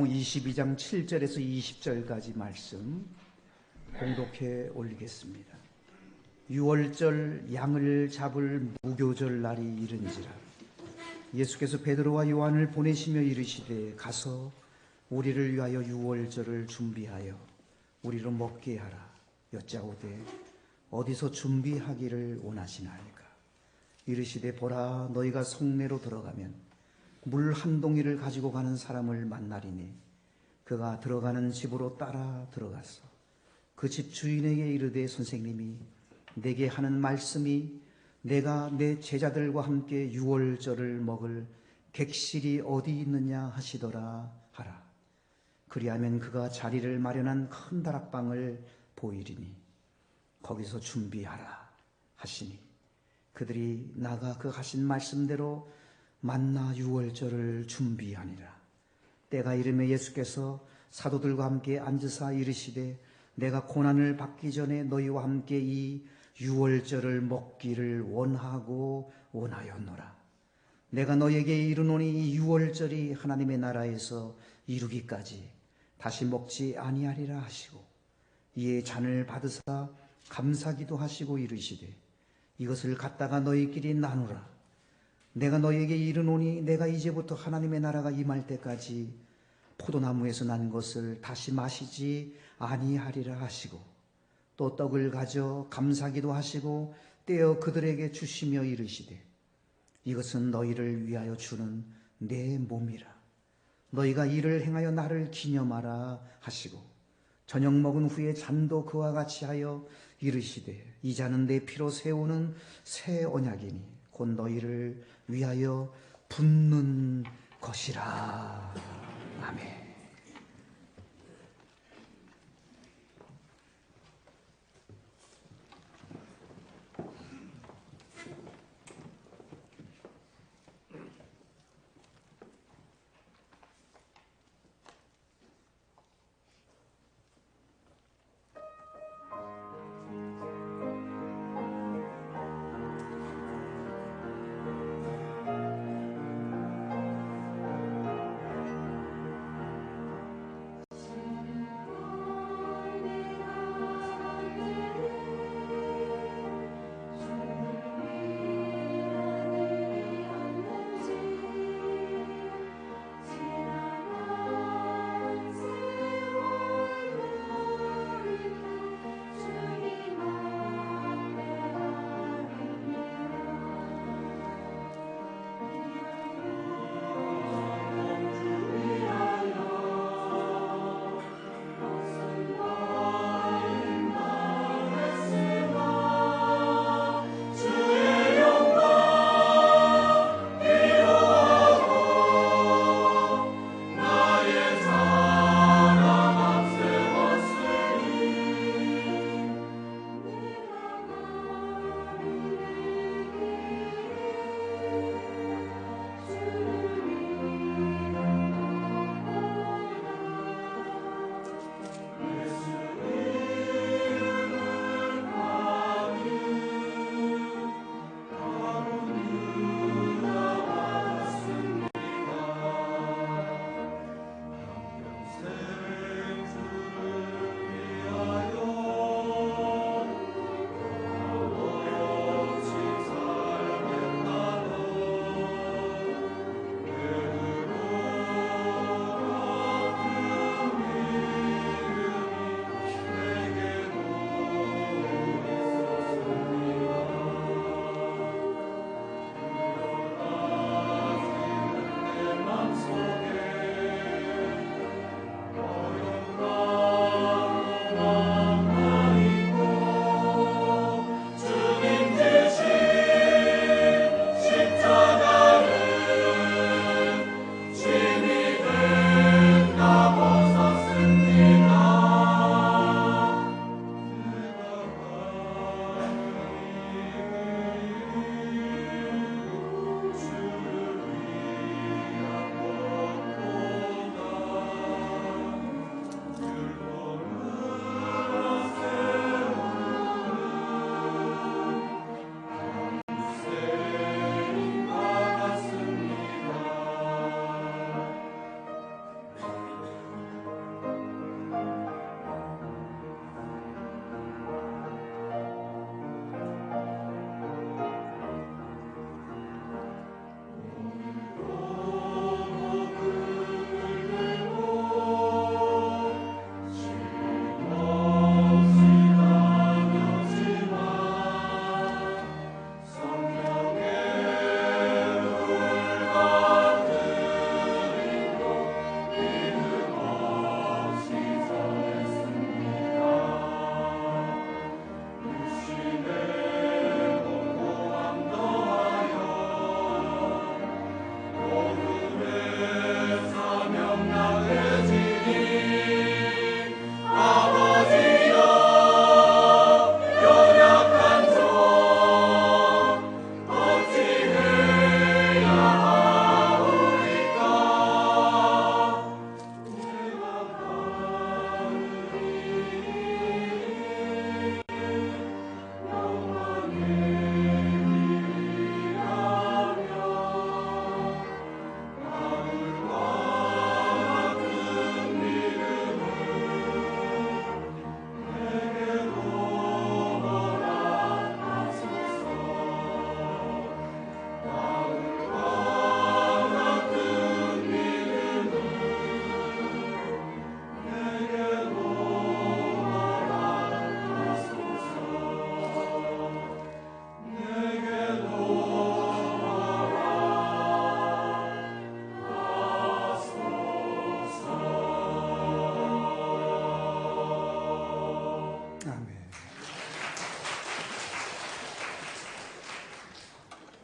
22장 7절에서 20절까지 말씀 공독해 올리겠습니다. 6월절 양을 잡을 무교절 날이 이른지라. 예수께서 베드로와 요한을 보내시며 이르시되 가서 우리를 위하여 6월절을 준비하여 우리로 먹게 하라. 여짜오되 어디서 준비하기를 원하시나이까. 이르시되 보라, 너희가 성내로 들어가면 물 한 동이를 가지고 가는 사람을 만나리니 그가 들어가는 집으로 따라 들어가서 그 집 주인에게 이르되 선생님이 내게 하는 말씀이 내가 내 제자들과 함께 유월절을 먹을 객실이 어디 있느냐 하시더라 하라. 그리하면 그가 자리를 마련한 큰 다락방을 보이리니 거기서 준비하라 하시니 그들이 나가 그 하신 말씀대로 만나 유월절을 준비하니라. 때가 이르매 예수께서 사도들과 함께 앉으사 이르시되 내가 고난을 받기 전에 너희와 함께 이 유월절을 먹기를 원하고 원하였노라. 내가 너희에게 이르노니 이 유월절이 하나님의 나라에서 이루기까지 다시 먹지 아니하리라 하시고 이에 잔을 받으사 감사기도 하시고 이르시되 이것을 갖다가 너희끼리 나누라. 내가 너희에게 이르노니 내가 이제부터 하나님의 나라가 임할 때까지 포도나무에서 난 것을 다시 마시지 아니하리라 하시고 또 떡을 가져 감사기도 하시고 떼어 그들에게 주시며 이르시되 이것은 너희를 위하여 주는 내 몸이라. 너희가 이를 행하여 나를 기념하라 하시고 저녁 먹은 후에 잔도 그와 같이 하여 이르시되 이 잔은 내 피로 세우는 새 언약이니 곧 너희를 위하여 붓는 것이라. 아멘.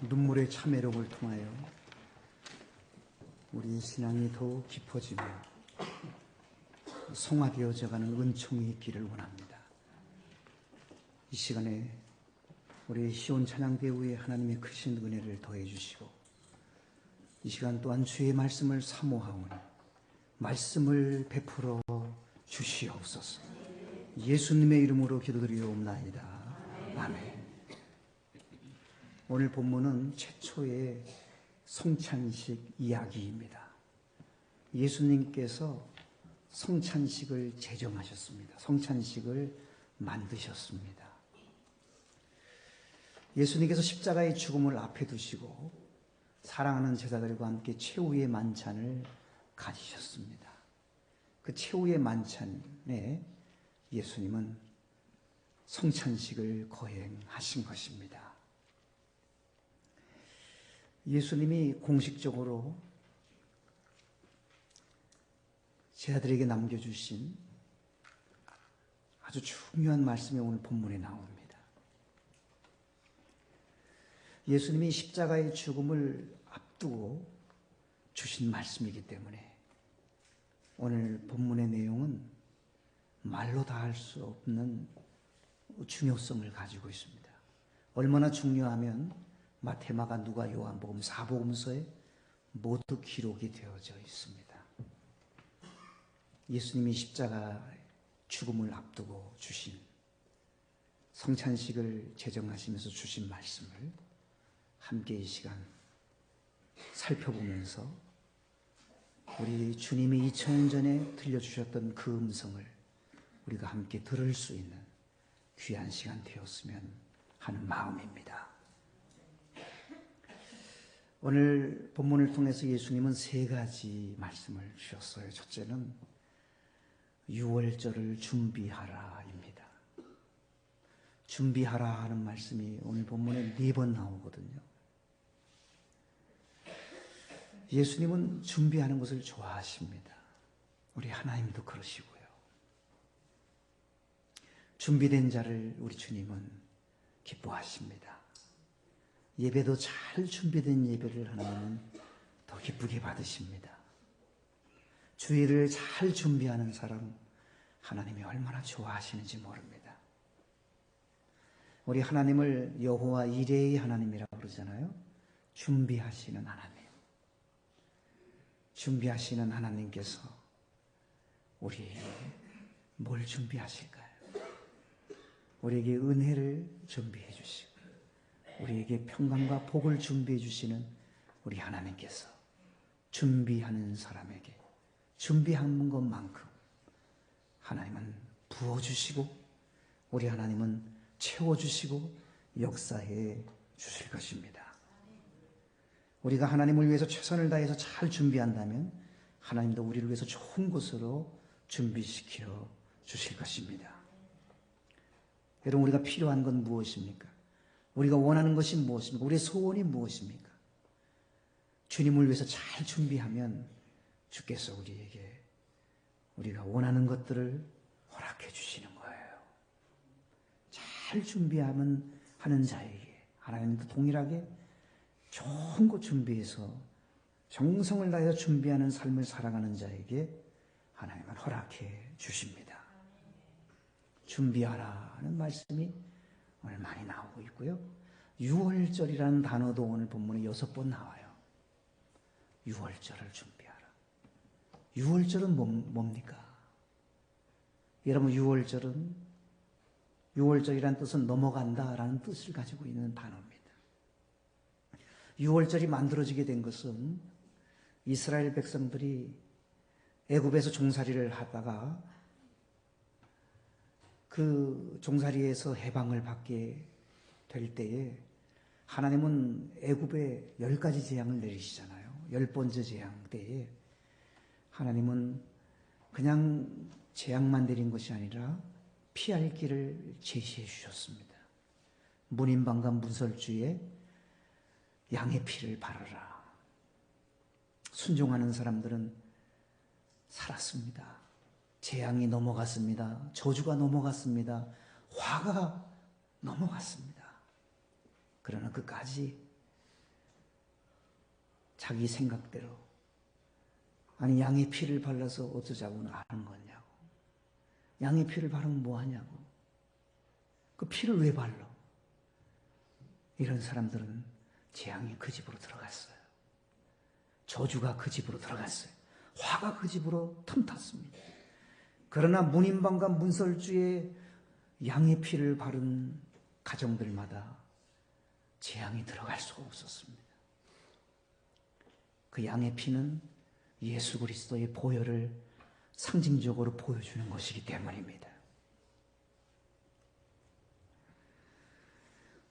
눈물의 참회록을 통하여 우리의 신앙이 더욱 깊어지며 성화되어져가는 은총이 있기를 원합니다. 이 시간에 우리 시온 찬양대회에 하나님의 크신 은혜를 더해 주시고 이 시간 또한 주의 말씀을 사모하오니 말씀을 베풀어 주시옵소서. 예수님의 이름으로 기도드리옵나이다. 아멘. 오늘 본문은 최초의 성찬식 이야기입니다. 예수님께서 성찬식을 제정하셨습니다. 성찬식을 만드셨습니다. 예수님께서 십자가의 죽음을 앞에 두시고 사랑하는 제자들과 함께 최후의 만찬을 가지셨습니다. 그 최후의 만찬에 예수님은 성찬식을 거행하신 것입니다. 예수님이 공식적으로 제자들에게 남겨주신 아주 중요한 말씀이 오늘 본문에 나옵니다. 예수님이 십자가의 죽음을 앞두고 주신 말씀이기 때문에 오늘 본문의 내용은 말로 다 할 수 없는 중요성을 가지고 있습니다. 얼마나 중요하면 마태, 마가, 누가, 요한복음 4복음서에 모두 기록이 되어져 있습니다. 예수님이 십자가 죽음을 앞두고 주신 성찬식을 제정하시면서 주신 말씀을 함께 이 시간 살펴보면서 우리 주님이 2000년 전에 들려주셨던 그 음성을 우리가 함께 들을 수 있는 귀한 시간 되었으면 하는 마음입니다. 오늘 본문을 통해서 예수님은 세 가지 말씀을 주셨어요. 첫째는 유월절을 준비하라입니다. 준비하라 하는 말씀이 오늘 본문에 4번 나오거든요. 예수님은 준비하는 것을 좋아하십니다. 우리 하나님도 그러시고요. 준비된 자를 우리 주님은 기뻐하십니다. 예배도 잘 준비된 예배를 하나님은 더 기쁘게 받으십니다. 주일을 잘 준비하는 사람 하나님이 얼마나 좋아하시는지 모릅니다. 우리 하나님을 여호와 이레의 하나님이라고 그러잖아요. 준비하시는 하나님. 준비하시는 하나님께서 우리에게 뭘 준비하실까요? 우리에게 은혜를 준비해 주시고 우리에게 평강과 복을 준비해 주시는 우리 하나님께서 준비하는 사람에게 준비한 것만큼 하나님은 부어주시고 우리 하나님은 채워주시고 역사해 주실 것입니다. 우리가 하나님을 위해서 최선을 다해서 잘 준비한다면 하나님도 우리를 위해서 좋은 곳으로 준비시켜 주실 것입니다. 여러분, 우리가 필요한 건 무엇입니까? 우리가 원하는 것이 무엇입니까? 우리의 소원이 무엇입니까? 주님을 위해서 잘 준비하면 주께서 우리에게 우리가 원하는 것들을 허락해 주시는 거예요. 잘 준비하면 하는 자에게 하나님도 동일하게 좋은 것 준비해서 정성을 다해서 준비하는 삶을 살아가는 자에게 하나님은 허락해 주십니다. 준비하라는 말씀이 오늘 많이 나오고 있고요. 유월절이라는 단어도 오늘 본문에 6번 나와요. 유월절을 준비하라. 유월절은 뭡니까? 여러분, 유월절이라는 뜻은 넘어간다라는 뜻을 가지고 있는 단어입니다. 유월절이 만들어지게 된 것은 이스라엘 백성들이 애굽에서 종살이를 하다가 그 종살이에서 해방을 받게 될 때에 하나님은 애굽에 10가지 재앙을 내리시잖아요. 10번째 재앙 때에 하나님은 그냥 재앙만 내린 것이 아니라 피할 길을 제시해 주셨습니다. 문인방과 문설주에 양의 피를 바르라. 순종하는 사람들은 살았습니다. 재앙이 넘어갔습니다. 저주가 넘어갔습니다. 화가 넘어갔습니다. 그러나 끝까지 자기 생각대로. 아니, 양의 피를 발라서 어쩌자고 하는 거냐고. 양의 피를 바르면 뭐 하냐고. 그 피를 왜 발라? 이런 사람들은 재앙이 그 집으로 들어갔어요. 저주가 그 집으로 들어갔어요. 화가 그 집으로 틈탔습니다. 그러나 문인방과 문설주에 양의 피를 바른 가정들마다 재앙이 들어갈 수가 없었습니다. 그 양의 피는 예수 그리스도의 보혈을 상징적으로 보여주는 것이기 때문입니다.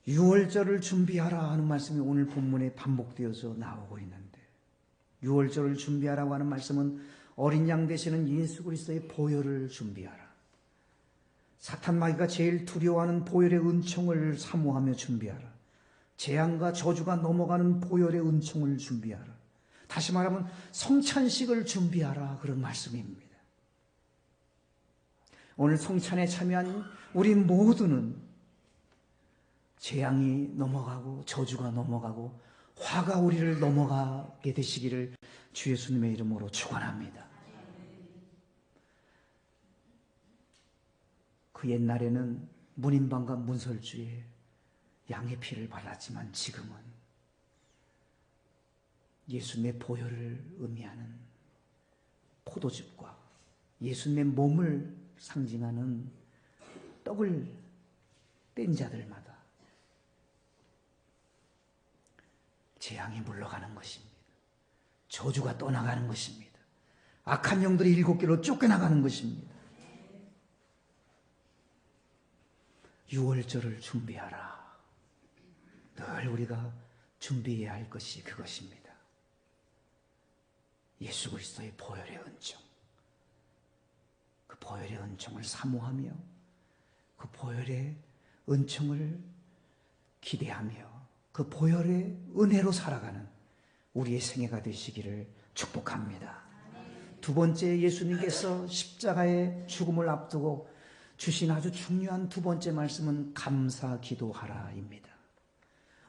유월절을 준비하라 하는 말씀이 오늘 본문에 반복되어서 나오고 있는데, 유월절을 준비하라고 하는 말씀은 어린 양 되시는 예수 그리스도의 보혈을 준비하라. 사탄 마귀가 제일 두려워하는 보혈의 은총을 사모하며 준비하라. 재앙과 저주가 넘어가는 보혈의 은총을 준비하라. 다시 말하면 성찬식을 준비하라, 그런 말씀입니다. 오늘 성찬에 참여한 우리 모두는 재앙이 넘어가고 저주가 넘어가고 화가 우리를 넘어가게 되시기를 주 예수님의 이름으로 축원합니다. 그 옛날에는 문인방과 문설주에 양의 피를 발랐지만 지금은 예수님의 보혈을 의미하는 포도즙과 예수님의 몸을 상징하는 떡을 뗀 자들마다 재앙이 물러가는 것입니다. 저주가 떠나가는 것입니다. 악한 영들이 7개로 쫓겨나가는 것입니다. 유월절을 준비하라. 늘 우리가 준비해야 할 것이 그것입니다. 예수 그리스도의 보혈의 은총. 그 보혈의 은총을 사모하며 그 보혈의 은총을 기대하며 그 보혈의 은혜로 살아가는 우리의 생애가 되시기를 축복합니다. 두 번째, 예수님께서 십자가의 죽음을 앞두고 주신 아주 중요한 두 번째 말씀은 감사 기도하라입니다.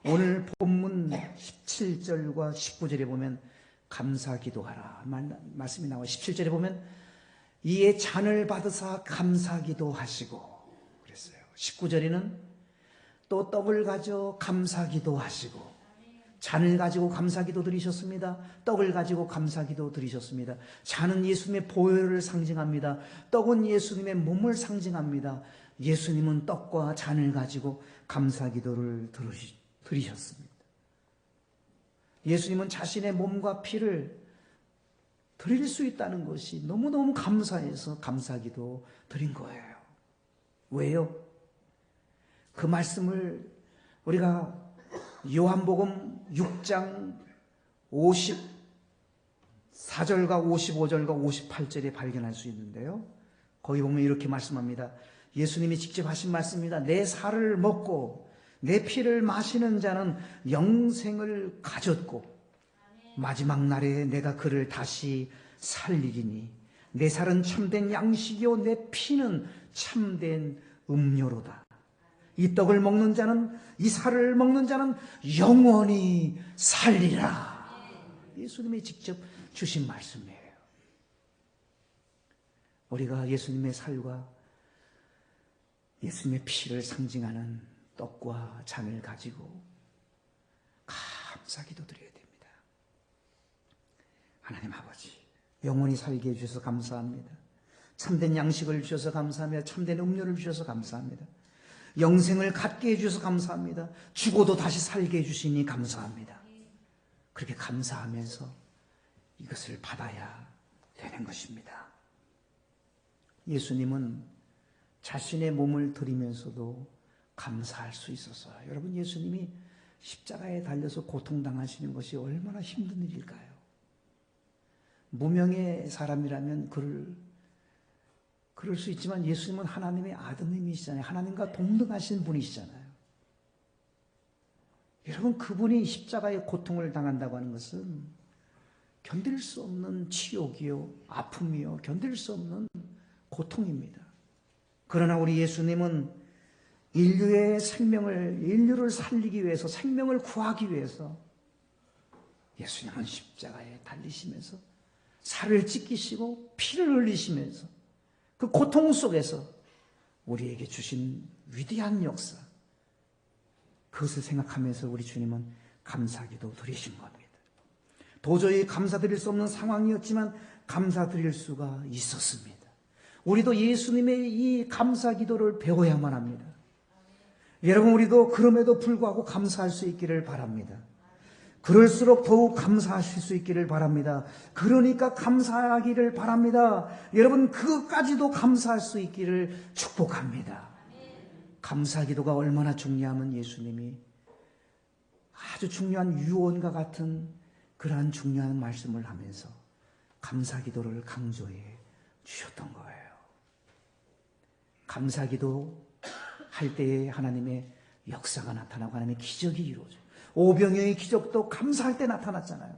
오늘 본문 17절과 19절에 보면 감사 기도하라 말씀이 나와요. 17절에 보면 이에 잔을 받으사 감사 기도하시고 그랬어요. 19절에는 또 떡을 가져 감사 기도하시고, 잔을 가지고 감사 기도 드리셨습니다. 떡을 가지고 감사 기도 드리셨습니다. 잔은 예수님의 보혈을 상징합니다. 떡은 예수님의 몸을 상징합니다. 예수님은 떡과 잔을 가지고 감사 기도를 드리셨습니다. 예수님은 자신의 몸과 피를 드릴 수 있다는 것이 너무너무 감사해서 감사 기도 드린 거예요. 왜요? 그 말씀을 우리가 요한복음 6장 54절과 55절과 58절에 발견할 수 있는데요. 거기 보면 이렇게 말씀합니다. 예수님이 직접 하신 말씀입니다. 내 살을 먹고 내 피를 마시는 자는 영생을 가졌고 마지막 날에 내가 그를 다시 살리리니 내 살은 참된 양식이요 내 피는 참된 음료로다. 이 떡을 먹는 자는, 이 살을 먹는 자는 영원히 살리라. 예수님이 직접 주신 말씀이에요. 우리가 예수님의 살과 예수님의 피를 상징하는 떡과 잔을 가지고 감사 기도 드려야 됩니다. 하나님 아버지, 영원히 살게 해주셔서 감사합니다. 참된 양식을 주셔서 감사합니다. 참된 음료를 주셔서 감사합니다. 영생을 갖게 해주셔서 감사합니다. 죽어도 다시 살게 해주시니 감사합니다. 그렇게 감사하면서 이것을 받아야 되는 것입니다. 예수님은 자신의 몸을 드리면서도 감사할 수 있었어요. 여러분, 예수님이 십자가에 달려서 고통당하시는 것이 얼마나 힘든 일일까요? 무명의 사람이라면 그럴 수 있지만 예수님은 하나님의 아드님이시잖아요. 하나님과 동등하신 분이시잖아요. 여러분, 그분이 십자가의 고통을 당한다고 하는 것은 견딜 수 없는 치욕이요, 아픔이요, 견딜 수 없는 고통입니다. 그러나 우리 예수님은 인류를 살리기 위해서, 생명을 구하기 위해서 예수님은 십자가에 달리시면서 살을 찢기시고 피를 흘리시면서 그 고통 속에서 우리에게 주신 위대한 역사, 그것을 생각하면서 우리 주님은 감사기도 드리신 겁니다. 도저히 감사드릴 수 없는 상황이었지만 감사드릴 수가 있었습니다. 우리도 예수님의 이 감사기도를 배워야만 합니다. 여러분, 우리도 그럼에도 불구하고 감사할 수 있기를 바랍니다. 그럴수록 더욱 감사하실 수 있기를 바랍니다. 그러니까 감사하기를 바랍니다. 여러분, 그것까지도 감사할 수 있기를 축복합니다. 감사기도가 얼마나 중요하면 예수님이 아주 중요한 유언과 같은 그러한 중요한 말씀을 하면서 감사기도를 강조해 주셨던 거예요. 감사기도 할 때에 하나님의 역사가 나타나고 하나님의 기적이 이루어져요. 오병이어의 기적도 감사할 때 나타났잖아요.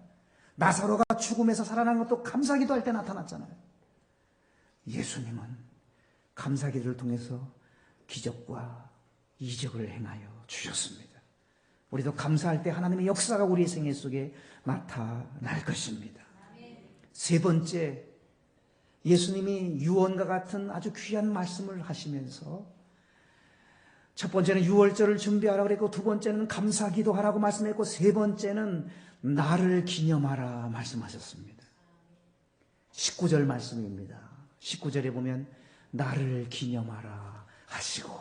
나사로가 죽음에서 살아난 것도 감사기도할 때 나타났잖아요. 예수님은 감사기도를 통해서 기적과 이적을 행하여 주셨습니다. 우리도 감사할 때 하나님의 역사가 우리의 생애 속에 나타날 것입니다. 세 번째, 예수님이 유언과 같은 아주 귀한 말씀을 하시면서 첫 번째는 유월절을 준비하라고 그랬고, 두 번째는 감사기도 하라고 말씀했고, 세 번째는 나를 기념하라 말씀하셨습니다. 19절 말씀입니다. 19절에 보면 나를 기념하라 하시고,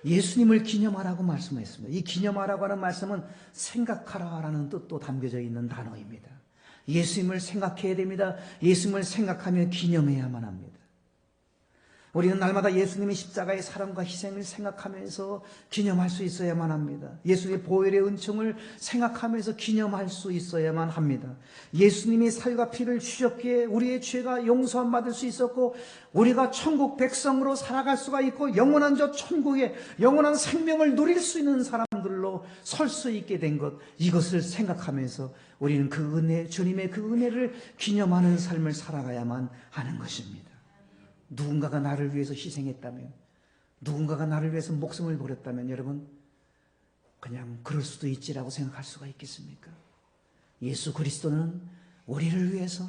예수님을 기념하라고 말씀했습니다. 이 기념하라고 하는 말씀은 생각하라라는 뜻도 담겨져 있는 단어입니다. 예수님을 생각해야 됩니다. 예수님을 생각하며 기념해야만 합니다. 우리는 날마다 예수님의 십자가의 사랑과 희생을 생각하면서 기념할 수 있어야만 합니다. 예수님의 보혈의 은총을 생각하면서 기념할 수 있어야만 합니다. 예수님이 살과 피를 주셨기에 우리의 죄가 용서함 받을 수 있었고, 우리가 천국 백성으로 살아갈 수가 있고, 영원한 저 천국에 영원한 생명을 누릴 수 있는 사람들로 설 수 있게 된 것, 이것을 생각하면서 우리는 그 은혜, 주님의 그 은혜를 기념하는 삶을 살아가야만 하는 것입니다. 누군가가 나를 위해서 희생했다면, 누군가가 나를 위해서 목숨을 버렸다면 여러분, 그냥 그럴 수도 있지라고 생각할 수가 있겠습니까? 예수 그리스도는 우리를 위해서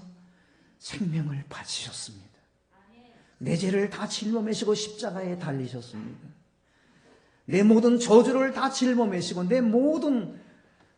생명을 바치셨습니다. 내 죄를 다 짊어매시고 십자가에 달리셨습니다. 내 모든 저주를 다 짊어매시고 내 모든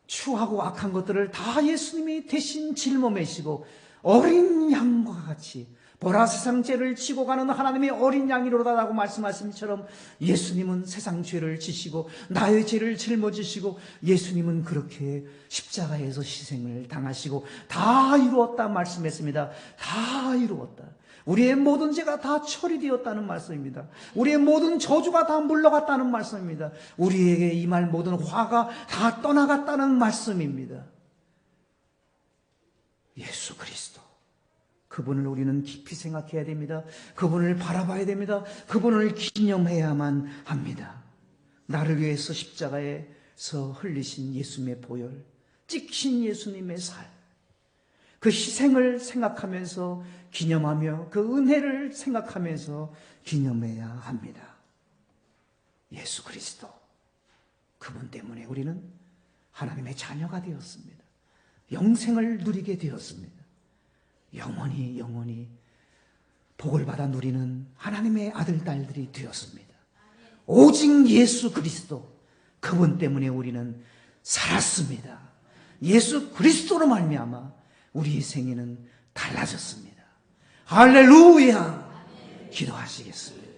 추하고 악한 것들을 다 예수님이 대신 짊어매시고 어린 양과 같이 보라 세상 죄를 지고 가는 하나님의 어린 양이로다라고 말씀하신 것처럼 예수님은 세상 죄를 지시고 나의 죄를 짊어지시고 예수님은 그렇게 십자가에서 희생을 당하시고 다 이루었다 말씀했습니다. 다 이루었다. 우리의 모든 죄가 다 처리되었다는 말씀입니다. 우리의 모든 저주가 다 물러갔다는 말씀입니다. 우리에게 임할 모든 화가 다 떠나갔다는 말씀입니다. 예수 그리스도, 그분을 우리는 깊이 생각해야 됩니다. 그분을 바라봐야 됩니다. 그분을 기념해야만 합니다. 나를 위해서 십자가에서 흘리신 예수님의 보혈, 찍힌 예수님의 살, 그 희생을 생각하면서 기념하며 그 은혜를 생각하면서 기념해야 합니다. 예수 그리스도, 그분 때문에 우리는 하나님의 자녀가 되었습니다. 영생을 누리게 되었습니다. 영원히 복을 받아 누리는 하나님의 아들, 딸들이 되었습니다. 오직 예수 그리스도, 그분 때문에 우리는 살았습니다. 예수 그리스도로 말미암아 우리의 생애는 달라졌습니다. 할렐루야! 기도하시겠습니다.